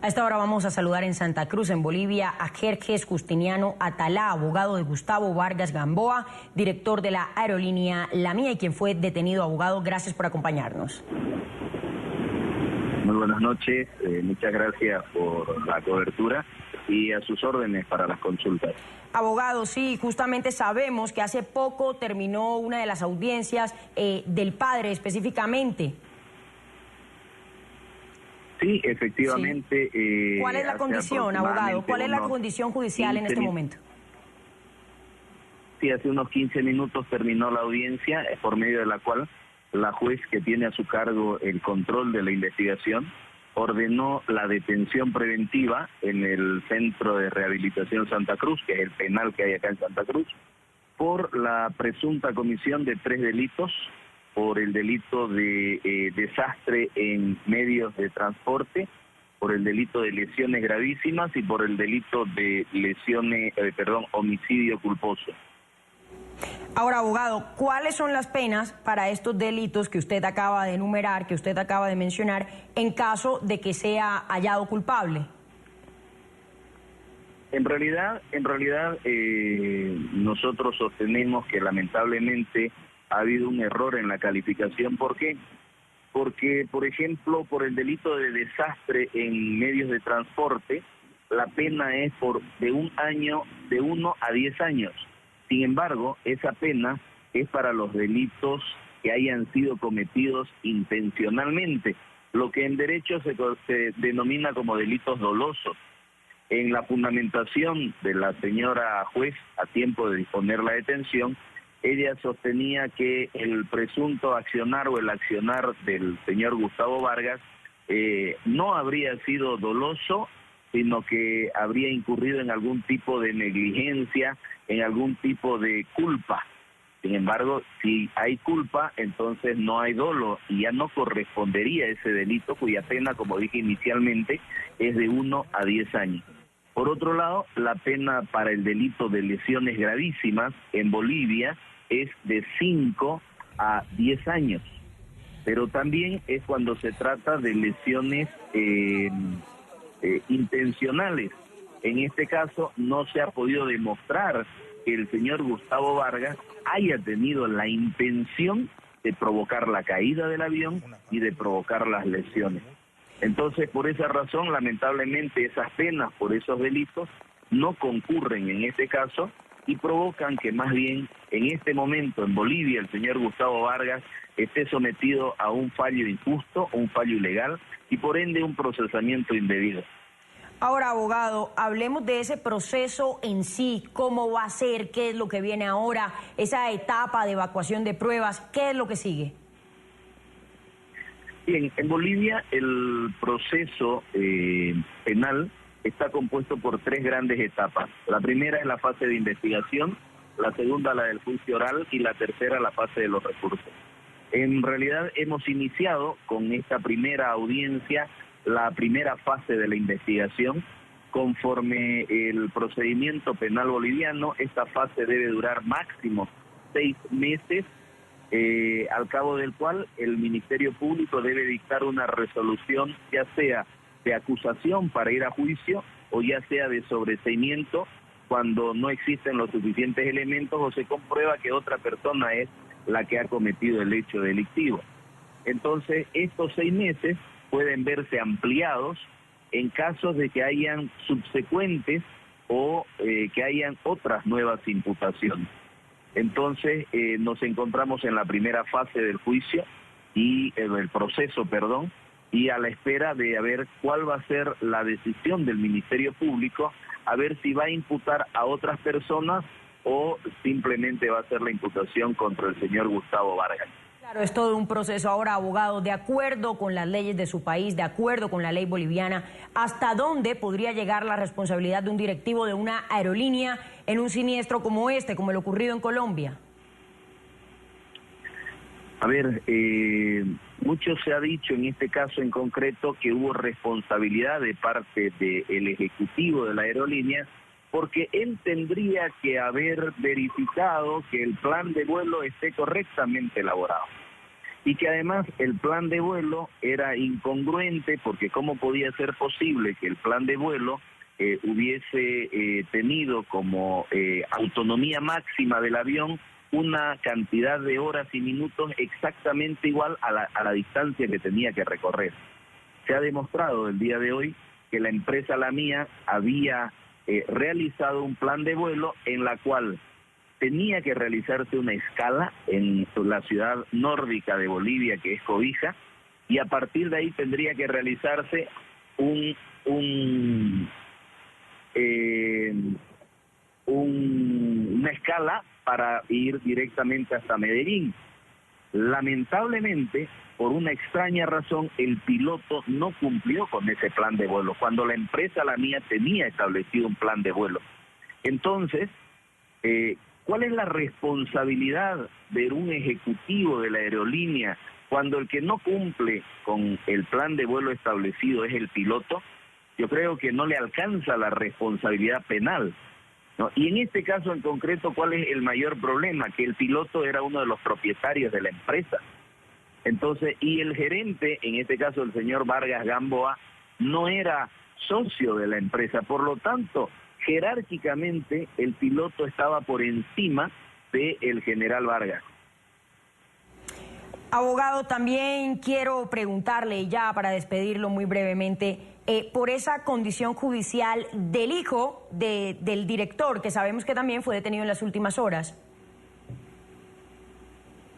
A esta hora vamos a saludar en Santa Cruz, en Bolivia, a Jerjes Justiniano Atalá, abogado de Gustavo Vargas Gamboa, director de la aerolínea La Mía y quien fue detenido. Abogado, gracias por acompañarnos. Muy buenas noches, muchas gracias por la cobertura y a sus órdenes para las consultas. Abogado, sí, justamente sabemos que hace poco terminó una de las audiencias del padre específicamente. Sí, efectivamente. Sí. ¿Cuál es la condición, abogado? ¿Cuál es la condición judicial en este momento? Sí, hace unos 15 minutos terminó la audiencia, por medio de la cual la juez que tiene a su cargo el control de la investigación ordenó la detención preventiva en el Centro de Rehabilitación Santa Cruz, que es el penal que hay acá en Santa Cruz, por la presunta comisión de 3 delitos, por el delito de desastre en medios de transporte, por el delito de lesiones gravísimas y por el delito de homicidio culposo. Ahora, abogado, ¿cuáles son las penas para estos delitos que usted acaba de enumerar, que usted acaba de mencionar, en caso de que sea hallado culpable? En realidad, nosotros sostenemos que lamentablemente ha habido un error en la calificación. ¿Por qué? Porque, por ejemplo, por el delito de desastre en medios de transporte, la pena es de 1 a 10 años. Sin embargo, esa pena es para los delitos que hayan sido cometidos intencionalmente, lo que en derecho se denomina como delitos dolosos. En la fundamentación de la señora juez, a tiempo de disponer la detención, ella sostenía que el presunto accionar o el accionar del señor Gustavo Vargas no habría sido doloso, sino que habría incurrido en algún tipo de negligencia, en algún tipo de culpa. Sin embargo, si hay culpa, entonces no hay dolo y ya no correspondería ese delito, cuya pena, como dije inicialmente, es de 1 a 10 años. Por otro lado, la pena para el delito de lesiones gravísimas en Bolivia es de 5 a 10 años. Pero también es cuando se trata de lesiones intencionales. En este caso no se ha podido demostrar que el señor Gustavo Vargas haya tenido la intención de provocar la caída del avión y de provocar las lesiones. Entonces, por esa razón, lamentablemente, esas penas por esos delitos no concurren en este caso y provocan que más bien en este momento en Bolivia el señor Gustavo Vargas esté sometido a un fallo injusto, un fallo ilegal y por ende un procesamiento indebido. Ahora, abogado, hablemos de ese proceso en sí, cómo va a ser, qué es lo que viene ahora, esa etapa de evacuación de pruebas, qué es lo que sigue. Bien, en Bolivia el proceso penal está compuesto por 3 grandes etapas. La primera es la fase de investigación, la segunda la del juicio oral y la tercera la fase de los recursos. En realidad hemos iniciado con esta primera audiencia la primera fase de la investigación. Conforme el procedimiento penal boliviano, esta fase debe durar máximo 6 meses, al cabo del cual el Ministerio Público debe dictar una resolución, ya sea de acusación para ir a juicio o ya sea de sobreseimiento cuando no existen los suficientes elementos o se comprueba que otra persona es la que ha cometido el hecho delictivo. Entonces, estos 6 meses pueden verse ampliados en casos de que hayan subsecuentes o que hayan otras nuevas imputaciones. Entonces, nos encontramos en la primera fase del juicio y el proceso, y a la espera de ver cuál va a ser la decisión del Ministerio Público, a ver si va a imputar a otras personas o simplemente va a ser la imputación contra el señor Gustavo Vargas. Claro, es todo un proceso. Ahora, abogado, de acuerdo con las leyes de su país, de acuerdo con la ley boliviana, ¿hasta dónde podría llegar la responsabilidad de un directivo de una aerolínea en un siniestro como este, como el ocurrido en Colombia? A ver, mucho se ha dicho en este caso en concreto que hubo responsabilidad de parte del ejecutivo de la aerolínea porque él tendría que haber verificado que el plan de vuelo esté correctamente elaborado. y que además el plan de vuelo era incongruente, porque cómo podía ser posible que el plan de vuelo hubiese tenido como autonomía máxima del avión una cantidad de horas y minutos exactamente igual a la distancia que tenía que recorrer. Se ha demostrado el día de hoy que la empresa Lamía había realizado un plan de vuelo en la cual tenía que realizarse una escala en la ciudad nórdica de Bolivia, que es Cobija, y a partir de ahí tendría que realizarse una escala para ir directamente hasta Medellín. Lamentablemente, por una extraña razón, el piloto no cumplió con ese plan de vuelo, cuando la empresa Lamía tenía establecido un plan de vuelo. Entonces, ¿cuál es la responsabilidad de un ejecutivo de la aerolínea cuando el que no cumple con el plan de vuelo establecido es el piloto? Yo creo que no le alcanza la responsabilidad penal, ¿no? Y en este caso en concreto, ¿cuál es el mayor problema? Que el piloto era uno de los propietarios de la empresa. Entonces, y el gerente, en este caso el señor Vargas Gamboa, no era socio de la empresa, por lo tanto, jerárquicamente el piloto estaba por encima del general Vargas. Abogado, también quiero preguntarle, ya para despedirlo muy brevemente, por esa condición judicial del hijo del director, que sabemos que también fue detenido en las últimas horas.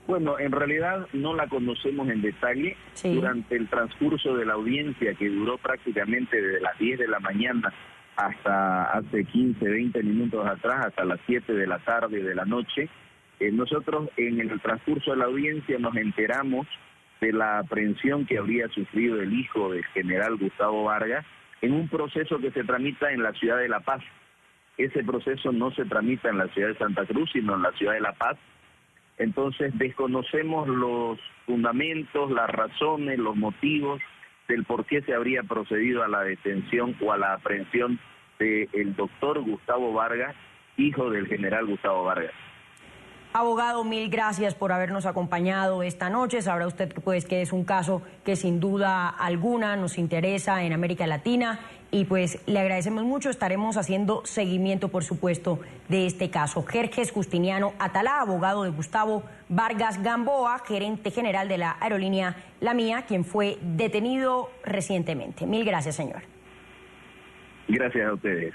Bueno, en realidad no la conocemos en detalle. Sí. Durante el transcurso de la audiencia, que duró prácticamente desde las 10 de la mañana hasta hace 15, 20 minutos atrás, hasta las 7 de la tarde de la noche, nosotros en el transcurso de la audiencia nos enteramos de la aprehensión que habría sufrido el hijo del general Gustavo Vargas en un proceso que se tramita en la ciudad de La Paz. Ese proceso no se tramita en la ciudad de Santa Cruz, sino en la ciudad de La Paz. Entonces desconocemos los fundamentos, las razones, los motivos del por qué se habría procedido a la detención o a la aprehensión del doctor Gustavo Vargas, hijo del general Gustavo Vargas. Abogado, mil gracias por habernos acompañado esta noche. Sabrá usted pues que es un caso que sin duda alguna nos interesa en América Latina y pues le agradecemos mucho. Estaremos haciendo seguimiento, por supuesto, de este caso. Jerjes Justiniano Atalá, abogado de Gustavo Vargas Gamboa, gerente general de la aerolínea Lamía, quien fue detenido recientemente. Mil gracias, señor. Gracias a ustedes.